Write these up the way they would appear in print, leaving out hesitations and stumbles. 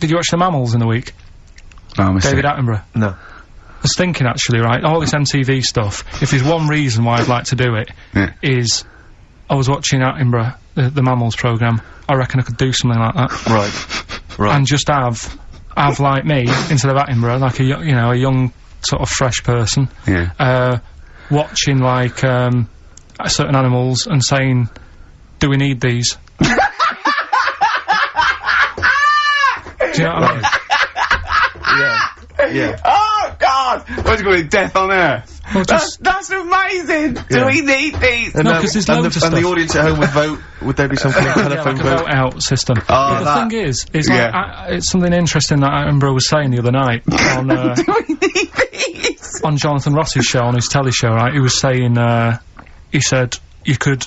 Did you watch The Mammals in the week? Oh, David Attenborough. No. I was thinking, actually, right, all this MTV stuff, if there's one reason why I'd like to do it, is I was watching Attenborough, the Mammals programme. I reckon I could do something like that. Right. And just have like me, instead of Attenborough, like a young, sort of fresh person. Yeah. Watching, like, certain animals and saying, do we need these? Do you know what I mean? Yeah. Oh, God! What's going to be Death on Earth? Well, That's amazing! Do we need these? No, because there's loads of stuff. And the audience at home would vote, would there be some kind of telephone like a vote-out system. Oh, the thing is like, it's something interesting that Attenborough was saying the other night on, Do we need these? on Jonathan Ross's show, on his telly show, right? He was saying, he said, you could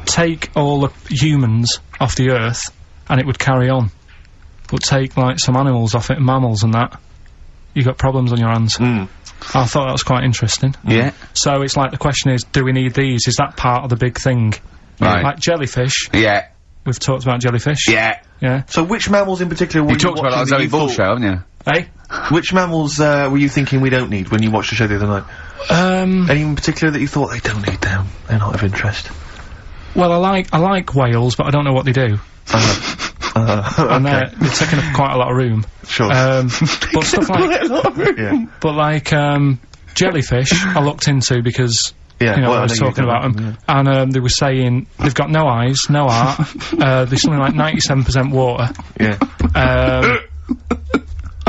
take all the humans off the Earth, and it would carry on. But take, like, some animals off it, mammals and that, you got problems on your hands. I thought that was quite interesting. Yeah. So it's like, the question is, do we need these? Is that part of the big thing? Right. Like jellyfish. Yeah. We've talked about jellyfish. Yeah. Yeah. So which mammals in particular were You talked about that on Zoe Ball show, haven't you? Hey? Which mammals, were you thinking we don't need when you watched the show the other night? Any in particular that you thought they don't need them? They're not of interest? Well, I like whales, but I don't know what they do. And they're taking up quite a lot of room. Sure. But stuff like... Yeah. But like, jellyfish, I looked into because... Yeah, you know, well, I was know you talking about don't, them, and they were saying they've got no eyes, no heart, there's something like 97% water, Yeah.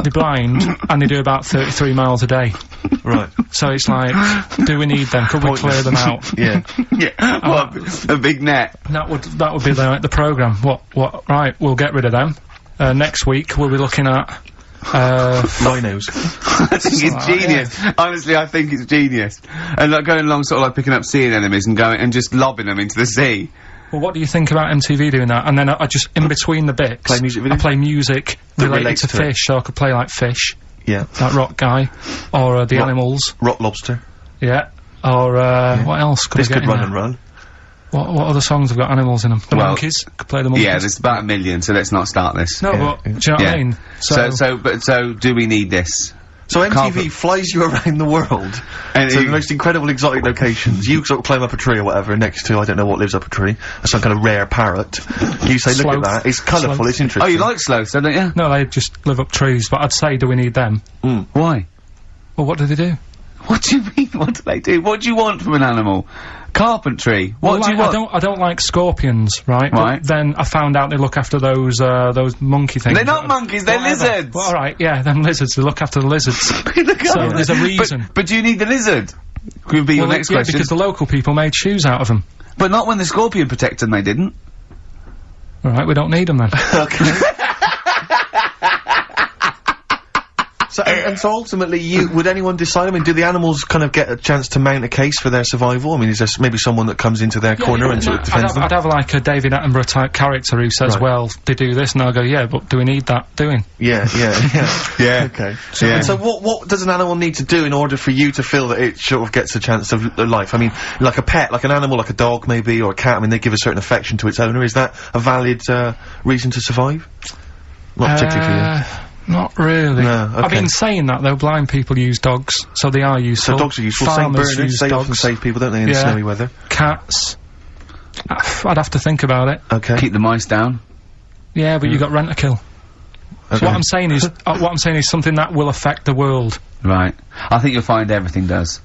they're blind, and they do about 33 miles a day. Right. So it's like, do we need them? Could we clear them out? Yeah. Yeah. What? A big net. That would be the programme. What, right, we'll get rid of them. Next week, we'll be looking at, Rhinos. I think it's genius. Honestly, I think it's genius. And like going along sort of like picking up sea anemones and going and just lobbing them into the sea. Well, what do you think about MTV doing that? And then I just, in between the bits, Play music videos? I play music That related relates to to it. fish, so I could play like Fish, Yeah. like Rock Guy, or the animals, Rock lobster. yeah, or what else could This I get could in run there? and run. What other songs have got animals in them? The Well, monkeys, could play the monkeys. Yeah, there's about 1 million, so let's not start this. No, Yeah, but, do you know what I mean? So do we need this? So MTV Carpet- flies you around the world And to you- the most incredible exotic locations. You sort of climb up a tree or whatever, and next to, I don't know what lives up a tree, some kind of rare parrot. You say, look at Sloth. that, it's colourful, Sloth. it's interesting. Oh, you like sloths, don't you? No, they just live up trees, but I'd say, do we need them? Why? Well, what do they do? What do you mean? What do they do? What do you want from an animal? Carpentry. What Well, do you like, want? I don't like scorpions, right? Right. But then I found out they look after those monkey things. They're not monkeys, they're Whatever. lizards. Well, alright, yeah, them lizards, they look after the lizards. So there's a reason. But do you need the lizard? Could be your next yeah, question. because the local people made shoes out of them. But not when the scorpion protected them, they didn't. Alright, we don't need them then. Okay. So, and so ultimately, would anyone decide? I mean, do the animals kind of get a chance to mount a case for their survival? I mean, is there maybe someone that comes into their corner and sort of defends them? I'd have like a David Attenborough type character who says, Right. well, they do this, and I'll go, yeah, but do we need that doing? Yeah. Yeah. Okay. Yeah. And so what does an animal need to do in order for you to feel that it sort of gets a chance of life? I mean, like a pet, like an animal, like a dog maybe, or a cat, I mean, they give a certain affection to its owner. Is that a valid, reason to survive? Not particularly for you. Not really. No, I okay. mean, saying that though, blind people use dogs, so they are useful. So dogs are useful. St. Farmers Bernards, use they often dogs. save people, don't they, in Yeah. snowy weather? Cats. I'd have to think about it. Okay. Keep the mice down. Yeah, but you got rent-a-kill. So Okay. what I'm saying is, something that will affect the world. Right. I think you'll find everything does.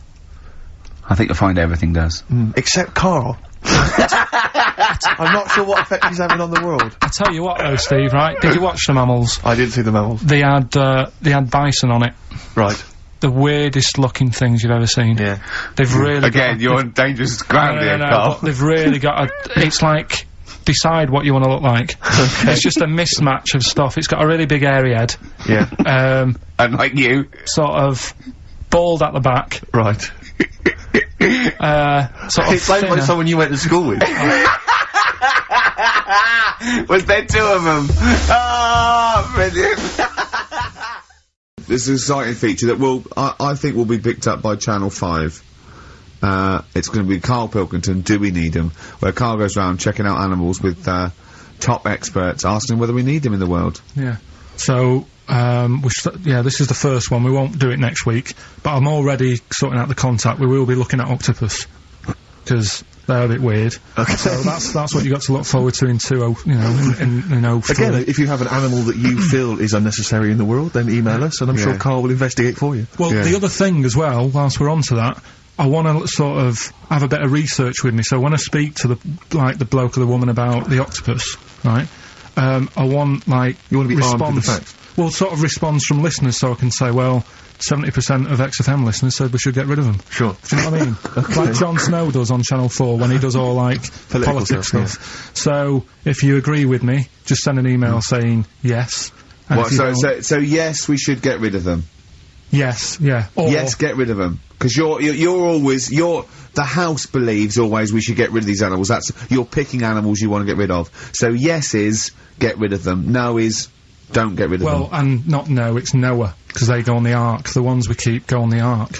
I think you'll find everything does. Except Karl. I'm not sure what effect he's having on the world. I tell you what though, Steve, right? Did you watch The Mammals? I didn't see the mammals. They had bison on it. Right. The weirdest looking things you've ever seen. Yeah. They've really Again, you're on dangerous ground here, Carl. but they've really got a, it's like, decide what you want to look like. It's just a mismatch of stuff. It's got a really big airy head. Yeah. Unlike you. Sort of bald at the back. Right. Sort of It sounds like thinner. someone you went to school with. Was there two of them? Oh, brilliant. This is an exciting feature that I think will be picked up by Channel 5. It's going to be Karl Pilkington, Do We Need Them? Where Karl goes around checking out animals with top experts, asking whether we need them in the world. Yeah. So, this is the first one. We won't do it next week, but I'm already sorting out the contact. We will be looking at octopus, because they're a bit weird. Okay. So that's what you got to look forward to in 20, in 03. Again, if you have an animal that you feel is unnecessary in the world, then email us, and I'm sure Karl will investigate for you. Well, the other thing as well, whilst we're on to that, I want to sort of have a bit of research with me, so when I speak to the bloke or the woman about the octopus, right, I want, like, you want to be armed with the facts. Well, sort of response from listeners, so I can say, well, 70% of XFM listeners said we should get rid of them. Sure. Do you know what I mean? Like Jon Snow does on Channel 4 when he does all, like, politics stuff. Yeah. So, if you agree with me, just send an email saying yes. So yes, we should get rid of them. Yes, yeah. Or yes, get rid of them. Because the house believes always we should get rid of these animals. You're picking animals you want to get rid of. So yes is, get rid of them. No is, don't get rid of them. Well, and not no, it's Noah, because they go on the Ark. The ones we keep go on the Ark.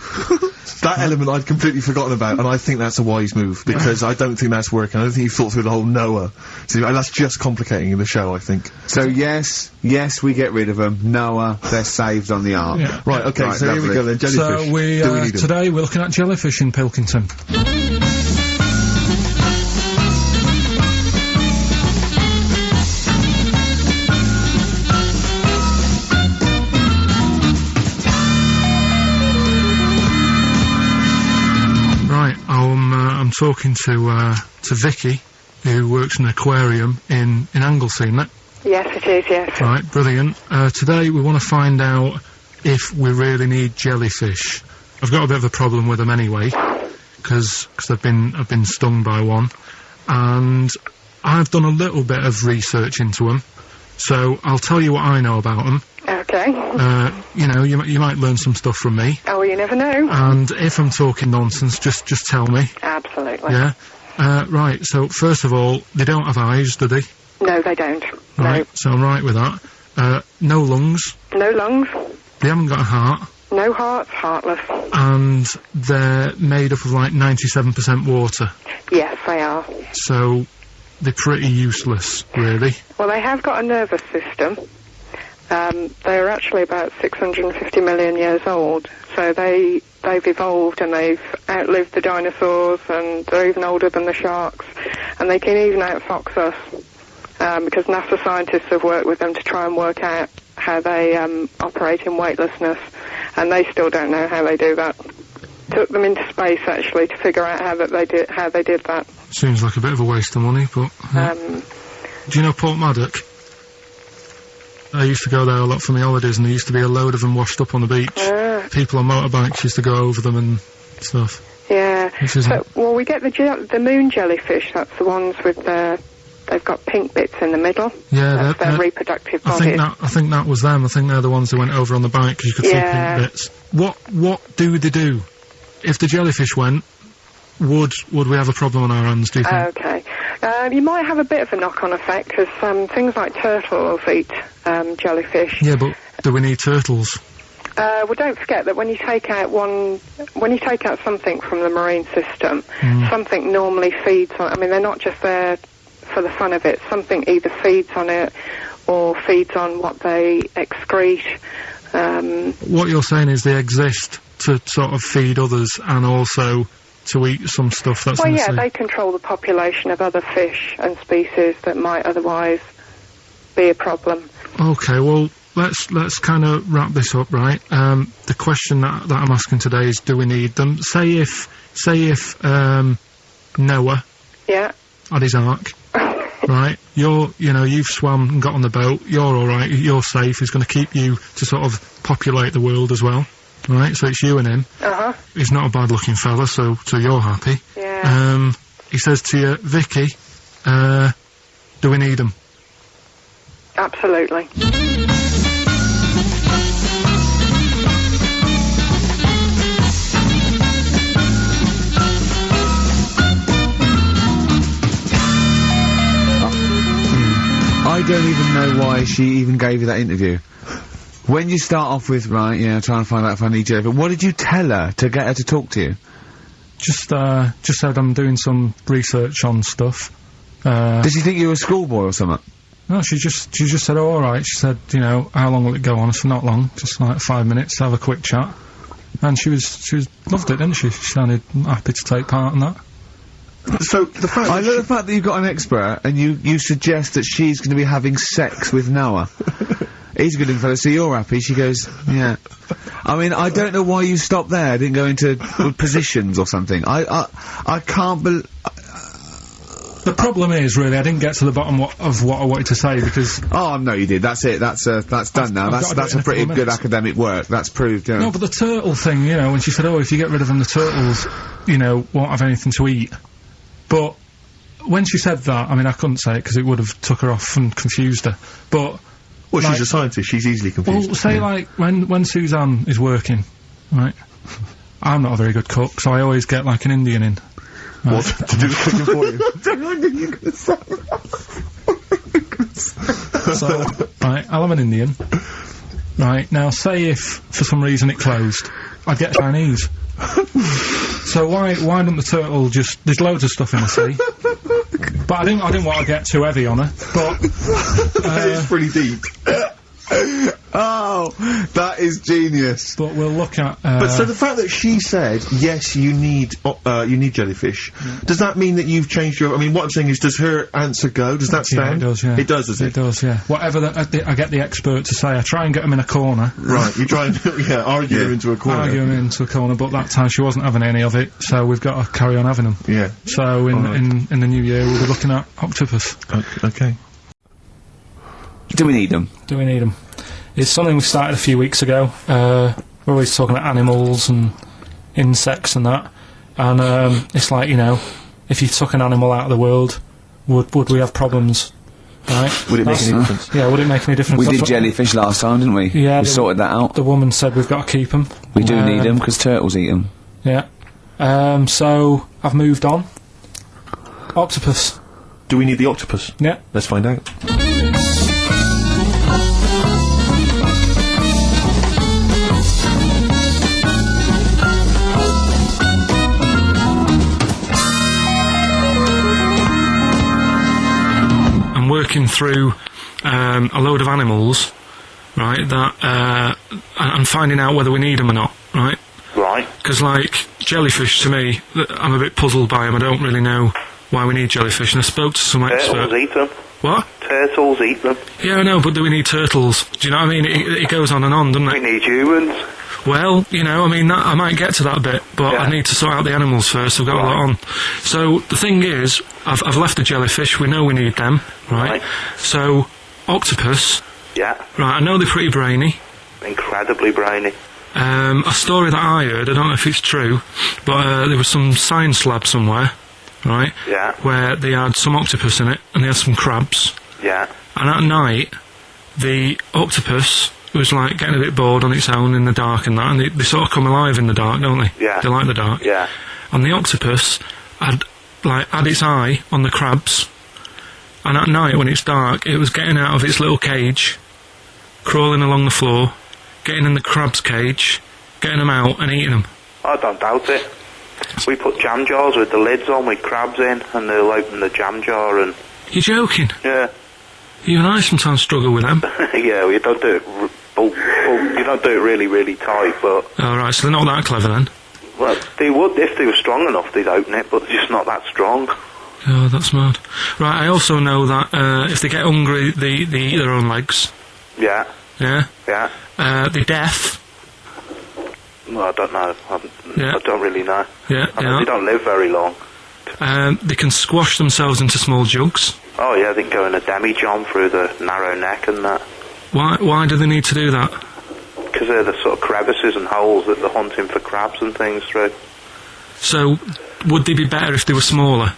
That element I'd completely forgotten about, and I think that's a wise move, because I don't think that's working. I don't think you've thought through the whole Noah. So, and that's just complicating the show, I think. So yes, we get rid of them. Noah, they're saved on the Ark. Yeah. Right, okay, right, so lovely. Here we go then, jellyfish. So we today we're looking at jellyfish in Pilkington. I'm talking to Vicky, who works in an aquarium in Anglesey, isn't it? Yes, it is, yes. Right, brilliant. Today we want to find out if we really need jellyfish. I've got a bit of a problem with them anyway, because I've been stung by one, and I've done a little bit of research into them, so I'll tell you what I know about them. Okay. You might learn some stuff from me. Oh, you never know. And if I'm talking nonsense, just tell me. Absolutely. Yeah? Right, so first of all, they don't have eyes, do they? No, they don't. Right, no. So I'm right with that. No lungs. No lungs. They haven't got a heart. No hearts, heartless. And they're made up of, like, 97% water. Yes, they are. So they're pretty useless, really. Well, they have got a nervous system. They're actually about 650 million years old, so they've evolved and they've outlived the dinosaurs, and they're even older than the sharks, and they can even outfox us, because NASA scientists have worked with them to try and work out how they operate in weightlessness, and they still don't know how they do that. Took them into space, actually, to figure out how they did that. Seems like a bit of a waste of money, but... do you know Port Maddock? I used to go there a lot for my holidays, and there used to be a load of them washed up on the beach. People on motorbikes used to go over them and stuff. Yeah. Well, we get the moon jellyfish. That's the ones with they've got pink bits in the middle. Yeah, that's their reproductive bodies. I think that was them. I think they're the ones that went over on the bike, because you could see pink bits. What do they do? If the jellyfish went, would we have a problem on our hands, do you think? Okay. You might have a bit of a knock-on effect, because things like turtles eat jellyfish. Yeah, but do we need turtles? Well, don't forget that when you take out something from the marine system, something normally feeds on. I mean, they're not just there for the fun of it. Something either feeds on it or feeds on what they excrete. What you're saying is they exist to sort of feed others and also to eat some stuff that's in the sea. They control the population of other fish and species that might otherwise be a problem. Okay, well, let's kind of wrap this up, right? The question that I'm asking today is, do we need them? Say if Noah had his ark, right? You've swum and got on the boat, you're alright, you're safe, he's going to keep you to sort of populate the world as well. Right, so it's you and him. He's not a bad-looking fella, so you're happy. Yeah. He says to you, Vicky, do we need him? Absolutely. I don't even know why she even gave you that interview. When you start off with, trying to find out if I need you, but what did you tell her to get her to talk to you? Just said I'm doing some research on stuff. Did she think you were a schoolboy or something? No, she just said, oh, all right. She said, you know, how long will it go on? I said, not long, just like 5 minutes to have a quick chat. And she loved it, didn't she? She sounded happy to take part in that. So the fact I love the fact that you've got an expert and you suggest that she's going to be having sex with Noah. He's a good fella, so you're happy. She goes, yeah. I mean, I don't know why you stopped there. Didn't go into positions or something. I can't believe. The problem is, really, I didn't get to the bottom of what I wanted to say because... Oh, no, you did. That's it. That's done now. That's a pretty good academic work. That's proved, yeah. No, but the turtle thing, you know, when she said, oh, if you get rid of them, the turtles, you know, won't have anything to eat. But when she said that, I mean, I couldn't say it because it would have took her off and confused her. But... Well, she's a scientist. She's easily confused. Well, say, like, when Suzanne is working, right, I'm not a very good cook, so I always get, like, an Indian in. Right. What? To do the cooking for you? So, right, I'll have an Indian. Right, now say if, for some reason, it closed, I'd get Chinese. So why don't the turtle just... There's loads of stuff in the sea. But I didn't want to get too heavy on her, but... That is pretty deep. Oh, that is genius. But we'll look at... But so the fact that she said, yes, you need jellyfish, does that mean that you've changed your... I mean, what I'm saying is, does her answer go? Does that stand? Yeah, it does, yeah. It does, does it? It does, yeah. Whatever I get the expert to say, I try and get them in a corner. Right, you try and, argue them into a corner. Argue them into a corner, but that time she wasn't having any of it, so we've got to carry on having them. Yeah. So in the new year, we'll be looking at octopus. Okay. Do we need them? Do we need them? It's something we started a few weeks ago. We're always talking about animals and insects and that. And it's like, you know, if you took an animal out of the world, would we have problems? Right? Would it make any difference? Yeah, would it make any difference? We did jellyfish last time, didn't we? Yeah. We sorted that out. The woman said we've got to keep them. We do need them, because turtles eat them. Yeah. So, I've moved on. Octopus. Do we need the octopus? Yeah. Let's find out. Working through a load of animals, right, that and finding out whether we need them or not, right? Right. Because, like, jellyfish, to me, I'm a bit puzzled by them. I don't really know why we need jellyfish, and I spoke to some expert. Turtles eat them. What? Turtles eat them. Yeah, I know, but do we need turtles? Do you know what I mean? It goes on and on, doesn't it? We need humans. Well, you know, I mean, I might get to that bit, but I need to sort out the animals first. I've got a lot on. So, the thing is, I've left the jellyfish. We know we need them, right? So, octopus. Yeah. Right, I know they're pretty brainy. Incredibly brainy. A story that I heard, I don't know if it's true, but there was some science lab somewhere, right? Yeah. Where they had some octopus in it, and they had some crabs. Yeah. And at night, the octopus... It was like getting a bit bored on its own in the dark and that, and they sort of come alive in the dark, don't they? Yeah. They like the dark. Yeah. And the octopus had its eye on the crabs, and at night when it's dark, it was getting out of its little cage, crawling along the floor, getting in the crab's cage, getting them out and eating them. I don't doubt it. We put jam jars with the lids on with crabs in, and they'll open the jam jar and... You're joking? Yeah. You and I sometimes struggle with them. Yeah, we don't do it... you don't do it really, really tight, but... Oh, right, so they're not that clever then? Well, they would, if they were strong enough, they'd open it, but they're just not that strong. Oh, that's mad. Right, I also know that if they get hungry, they eat their own legs. Yeah. Yeah? Yeah. They're deaf. Well, I don't know. I don't really know. Yeah, I mean, they don't live very long. They can squash themselves into small jugs. Oh, yeah, they can go in a demi-john through the narrow neck and that. Why do they need to do that? Because they're the sort of crevices and holes that they're hunting for crabs and things through. So, would they be better if they were smaller?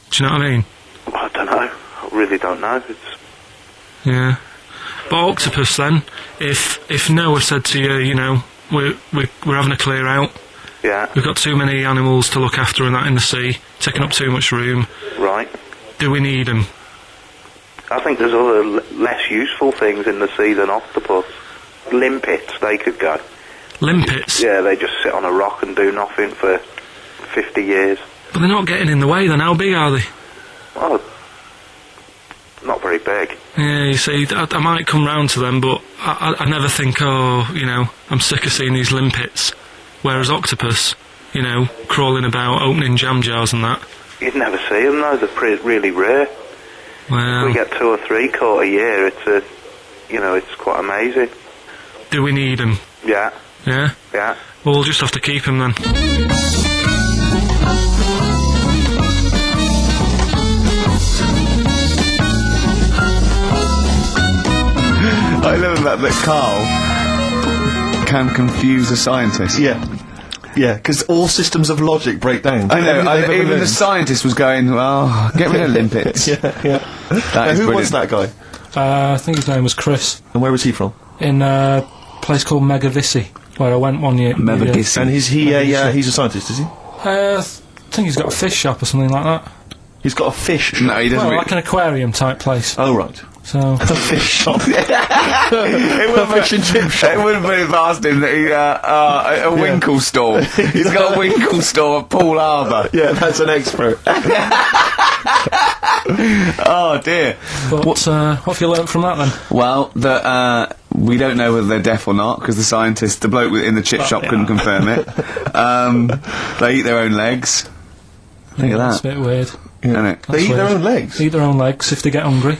Do you know what I mean? I don't know. I really don't know. Yeah. But octopus then, if Noah said to you, you know, we're having a clear out. Yeah. We've got too many animals to look after and that in the sea, taking up too much room. Right. Do we need them? I think there's other less useful things in the sea than octopus. Limpets, they could go. Limpets? Yeah, they just sit on a rock and do nothing for 50 years. But they're not getting in the way then, how big are they? Oh, not very big. Yeah, you see, I might come round to them, but I never think, oh, you know, I'm sick of seeing these limpets. Whereas octopus, you know, crawling about, opening jam jars and that. You'd never see them though, they're really rare. Well, We get 2 or 3 caught a year, it's quite amazing. do we need them? Yeah, Yeah? yeah. Well, we'll just have to keep them then. I love that Karl can confuse a scientist. Yeah. Yeah, because all systems of logic break down. I know, Everything they've ever even the learned. scientist was going, well, get rid of limpets. Yeah. That is Who brilliant. was that guy? I think his name was Chris, And where was he from? in a place called Megavissi, where I went one year. Megavissi. And he's a scientist, is he? I think he's got a fish shop or something like that. He's got a fish. No, he doesn't. Well, really- like an aquarium type place. Oh, right. So, A fish shop. It wouldn't fish and chip shop. It wouldn't be past him that he, a winkle store. He's got a winkle store at Poole Harbour. Yeah, that's an expert. Oh dear. but what have you learnt from that then? Well, that we don't know whether they're deaf or not because the bloke in the chip shop couldn't confirm it. They eat their own legs. Think of That's a that. bit weird. Isn't it? They eat their weird. own legs. Eat their own legs if they get hungry,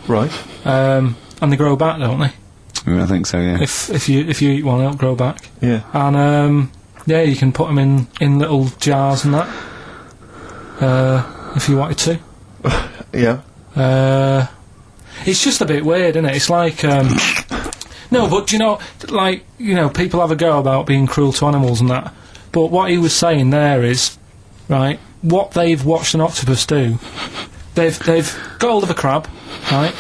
Right. and they grow back, don't they? I think so. Yeah. If you eat one, they'll grow back. Yeah. And yeah, you can put them in little jars and that. If you wanted to. Yeah. It's just a bit weird, isn't it? It's like no, but do you know, like, you know, people have a go about being cruel to animals and that. But what he was saying there is, right, what they've watched an octopus do. They've got hold of a crab, right?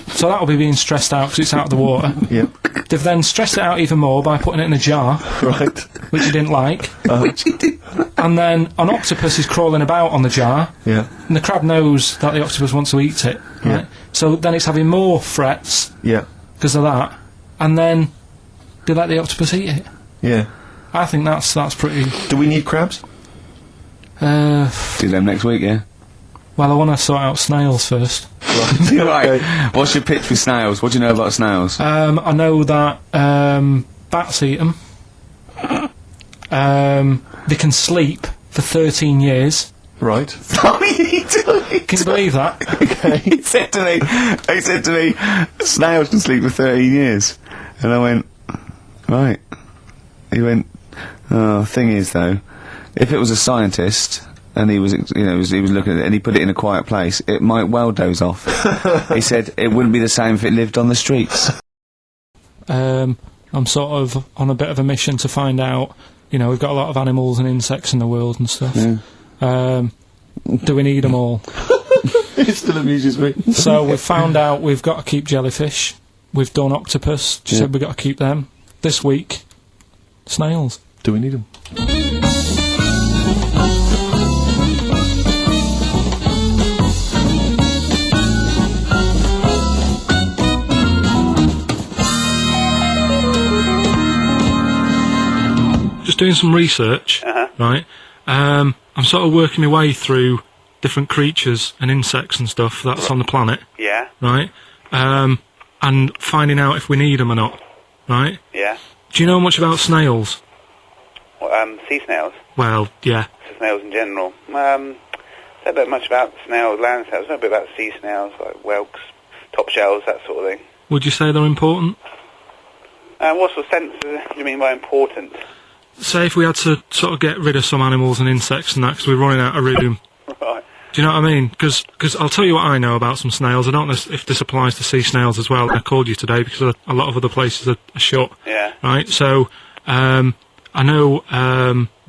So that'll be being stressed out because it's out of the water. Yeah. They've then stressed it out even more by putting it in a jar, Right. which he didn't like. And then an octopus is crawling about on the jar, Yeah. and the crab knows that the octopus wants to eat it, right? Yeah. So then it's having more frets Yeah. because of that, and then they let the octopus eat it. Yeah. I think that's pretty. Do we need crabs? Do them next week. Yeah. Well, I want to sort out snails first. Right. What's your pitch with snails? What do you know about snails? I know that bats eat them. They can sleep for 13 years. Right. Oh, he Can you believe that? He said to me, snails can sleep for 13 years. And I went, right. He went, oh, thing is though, if it was a scientist, and he was, he was looking at it, and he put it in a quiet place, it might well doze off. He said it wouldn't be the same if it lived on the streets. I'm sort of on a bit of a mission to find out, you know, we've got a lot of animals and insects in the world and stuff. Yeah. Do we need them all? It still amuses me. So we've found out we've got to keep jellyfish. We've done octopus. She said we've got to keep them. This week, snails. Do we need them? Just doing some research, right? I'm sort of working my way through different creatures and insects and stuff that's on the planet, Yeah, right? And finding out if we need them or not, right? yeah. Do you know much about snails? Well, sea snails, Well, yeah. snails in general. Don't know much about snails, land snails. Know a bit about sea snails, like whelks, top shells, that sort of thing. Would you say they're important? What sort of sense do you mean by important? Say if we had to sort of get rid of some animals and insects and that because we're running out of room. Right. Do you know what I mean? Because I'll tell you what I know about some snails. I don't know if this applies to sea snails as well. I called you today because a lot of other places are shut. Yeah. Right? So, I know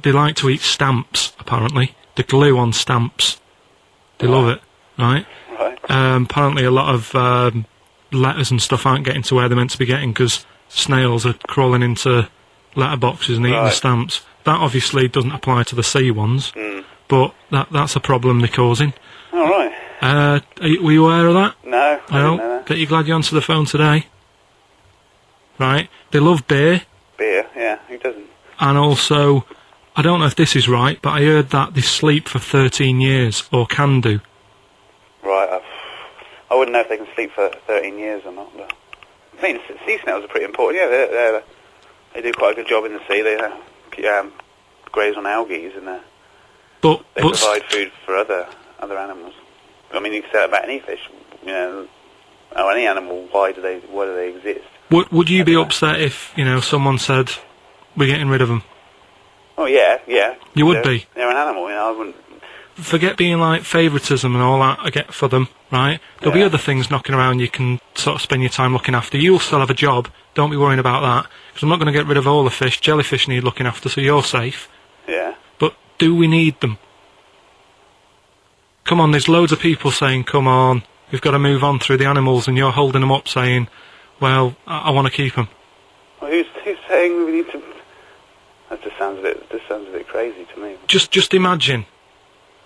they like to eat stamps, apparently. The glue on stamps. They love it, right? Right. Apparently a lot of letters and stuff aren't getting to where they're meant to be getting because snails are crawling into letterboxes and eating the stamps. That obviously doesn't apply to the sea ones, but that's a problem they're causing. All right. Were you aware of that? No, I didn't know No? that. Bet you're glad you answered the phone today. Right? They love beer, Beer, yeah, who doesn't? and also, I don't know if this is right, but I heard that they sleep for 13 years, or can do. Right, I wouldn't know if they can sleep for 13 years or not. But I mean, sea snails are pretty important. Yeah, they do quite a good job in the sea. They graze on algae, and they provide food for other animals. I mean, you can say that about any fish, you know, or any animal. Why do they exist? Would you be upset if, you know, someone said we're getting rid of them? Oh yeah. You would be. They're an animal, you know. I wouldn't. Forget being like favouritism and all that I get for them, right? There'll be other things knocking around you can sort of spend your time looking after. You'll still have a job, don't be worrying about that, because I'm not going to get rid of all the fish. Jellyfish need looking after, so you're safe. Yeah. But do we need them? Come on, there's loads of people saying, come on, we've got to move on through the animals, and you're holding them up saying, well, I want to keep them. Well, who's saying we need to... That just sounds a bit crazy to me. Just imagine.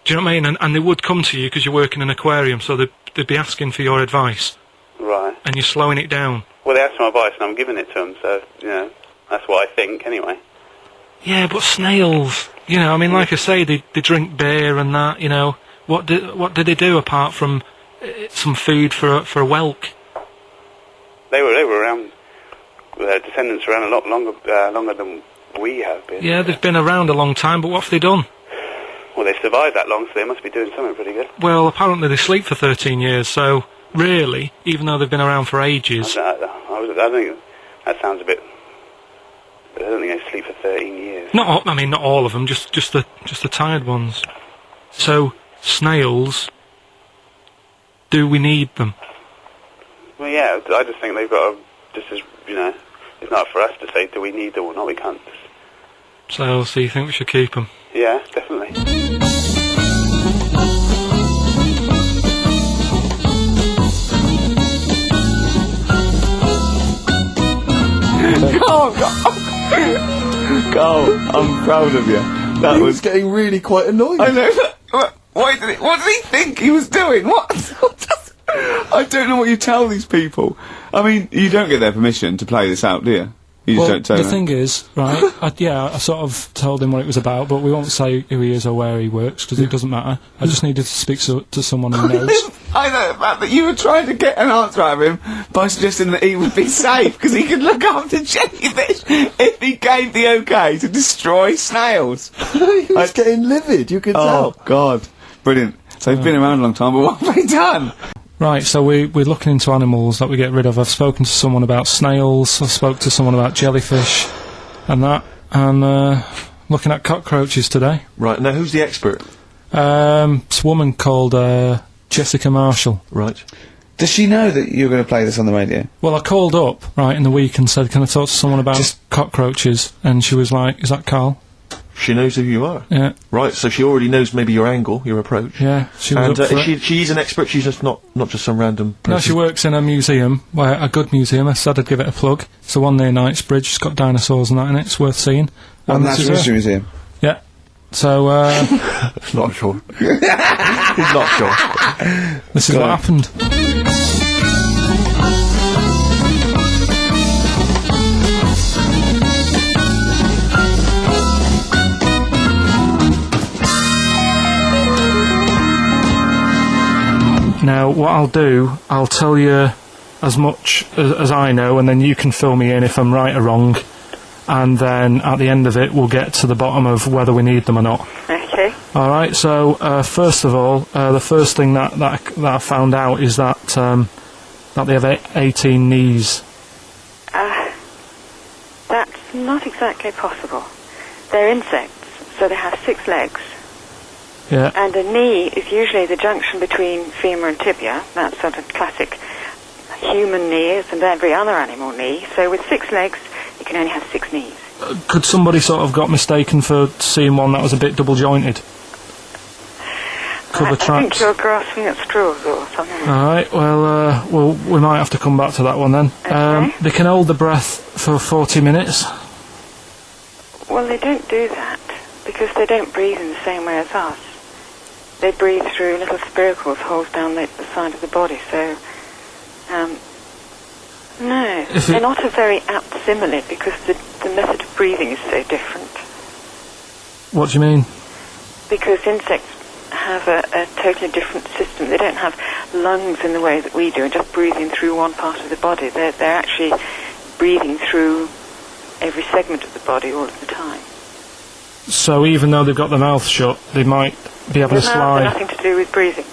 Do you know what I mean? And they would come to you because you work in an aquarium, so they'd be asking for your advice. Right. And you're slowing it down. Well, they asked my advice and I'm giving it to them, so, you know, that's what I think, anyway. Yeah, but snails, you know, I mean, like I say, they drink beer and that, you know. What did they do apart from some food for a whelk? They were around, their descendants were around a lot longer than we have been. Yeah, they've been around a long time, but what have they done? Well, they survived that long, so they must be doing something pretty good. Well, apparently they sleep for 13 years, so really, even though they've been around for ages... I think that sounds a bit... I don't think they sleep for 13 years. Not all of them, just the tired ones. So, snails, do we need them? Well, yeah, I just think they've got to, just as, you know, it's not for us to say, do we need them or not, we can't. So you think we should keep them? Yeah, definitely. Carl, I'm proud of you. That was getting really quite annoying. I know. What did he think he was doing? What? I don't know what you tell these people. I mean, you don't get their permission to play this out, do you? You just don't tell the them. thing is, right, I sort of told him what it was about, but we won't say who he is or where he works, because it doesn't matter. I just needed to speak to someone who knows. I know the fact that you were trying to get an answer out of him by suggesting that he would be safe, because he could look after jellyfish if he gave the okay to destroy snails. He was getting livid, you could tell. Oh, God. Brilliant. So they've been around a long time, but what have they done? Right, so we're looking into animals that we get rid of. I've spoken to someone about snails, I spoke to someone about jellyfish, and that, and looking at cockroaches today. Right, now who's the expert? It's a woman called Jessica Marshall. Right. Does she know that you're going to play this on the radio? Well, I called up, right, in the week and said, can I talk to someone about cockroaches? And she was like, is that Karl? She knows who you are. Yeah. Right, so she already knows maybe your angle, your approach. Yeah, she was up for it. She's an expert, she's just not just some random person. No, she works in a museum, a good museum. I said I'd give it a plug. It's the one near Knightsbridge. It's got dinosaurs and that in it. It's worth seeing. And Natural History Museum? Yeah. So, Not sure. He's not sure. This is what happened. Now, what I'll do, I'll tell you as much as I know, and then you can fill me in if I'm right or wrong, and then at the end of it, we'll get to the bottom of whether we need them or not. Okay. Alright, so, first of all, the first thing that I found out is that they have 18 knees. That's not exactly possible. They're insects, so they have 6 legs. Yeah. And a knee is usually the junction between femur and tibia. That's sort of classic human knees and every other animal knee. So with 6 legs, you can only have 6 knees. Could somebody sort of got mistaken for seeing one that was a bit double-jointed? I think you're grasping at straws or something. Alright, well, we might have to come back to that one then. Okay. They can hold the breath for 40 minutes. Well, they don't do that because they don't breathe in the same way as us. They breathe through little spiracles, holes down the side of the body, so, no. They're not a very apt simile because the method of breathing is so different. What do you mean? Because insects have a totally different system. They don't have lungs in the way that we do and just breathing through one part of the body. They're actually breathing through every segment of the body all of the time. So even though they've got their mouth shut, they might be able to slide. Nothing to do with breathing.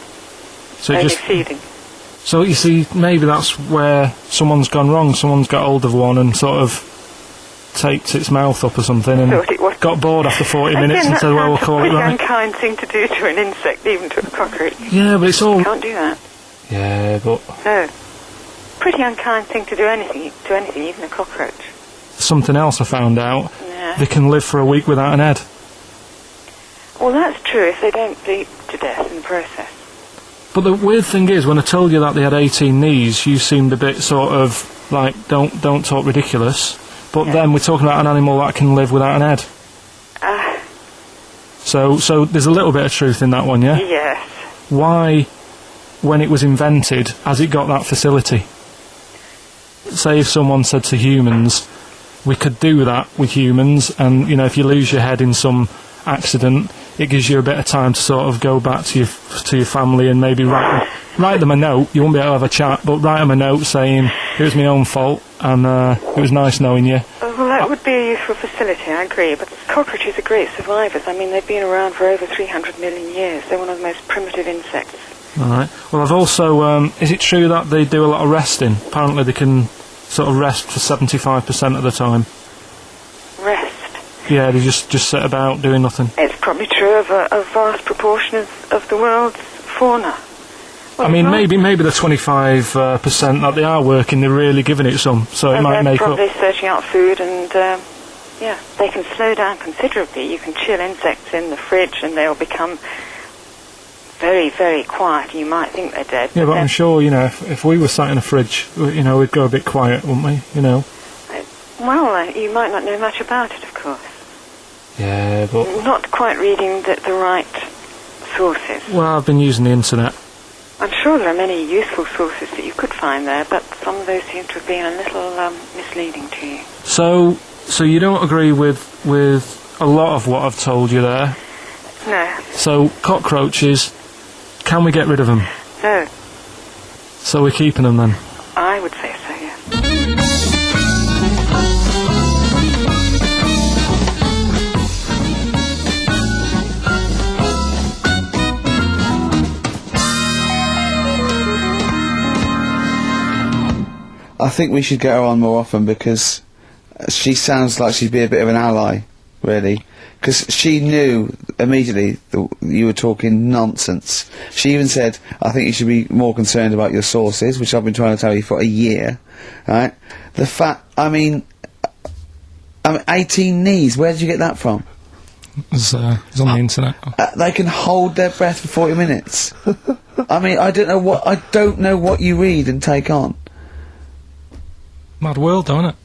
So only just feeding. So you see, maybe that's where someone's gone wrong. Someone's got hold of one and sort of taped its mouth up or something and got bored after 40 minutes and said, well, we'll call it right. It's a unkind thing to do to an insect, even to a cockroach. Yeah, but it's all... You can't do that. Yeah, but... No. Pretty unkind thing to do anything, even a cockroach. Something else I found out. Yeah. They can live for a week without an head. Well, that's true if they don't bleed to death in the process. But the weird thing is, when I told you that they had 18 knees, you seemed a bit sort of like, don't talk ridiculous. But then we're talking about an animal that can live without an head. So there's a little bit of truth in that one, yeah? Yes. Why, when it was invented, has it got that facility? Say if someone said to humans, we could do that with humans, and, you know, if you lose your head in some accident, it gives you a bit of time to sort of go back to your family and maybe write them a note. You won't be able to have a chat, but write them a note saying it was my own fault and it was nice knowing you. Well, that would be a useful facility, I agree, but cockroaches are great survivors. I mean, they've been around for over 300 million years. They're one of the most primitive insects. Alright. Well, I've also... is it true that they do a lot of resting? Apparently they can sort of rest for 75% of the time. Rest? Yeah, they just sit about doing nothing. It's probably true of a vast proportion of the world's fauna. Well, I mean, maybe the 25% that they are working, they're really giving it some, so it might make up. They're probably searching out food and, they can slow down considerably. You can chill insects in the fridge and they'll become very, very quiet. You might think they're dead. Yeah, but I'm sure, you know, if we were sat in a fridge, you know, we'd go a bit quiet, wouldn't we, you know? Well, you might not know much about it, of course. Yeah, but... Not quite reading the right sources. Well, I've been using the internet. I'm sure there are many useful sources that you could find there, but some of those seem to have been a little misleading to you. So you don't agree with a lot of what I've told you there? No. So, cockroaches, can we get rid of them? No. So we're keeping them then? I would say so, yeah. I think we should get her on more often because she sounds like she'd be a bit of an ally, really. Because she knew immediately that you were talking nonsense. She even said, I think you should be more concerned about your sources, which I've been trying to tell you for a year, right? The fact, I mean 18 knees, where did you get that from? It's on the internet. They can hold their breath for 40 minutes. I mean, I don't know what you read and take on. Mad world, don't it?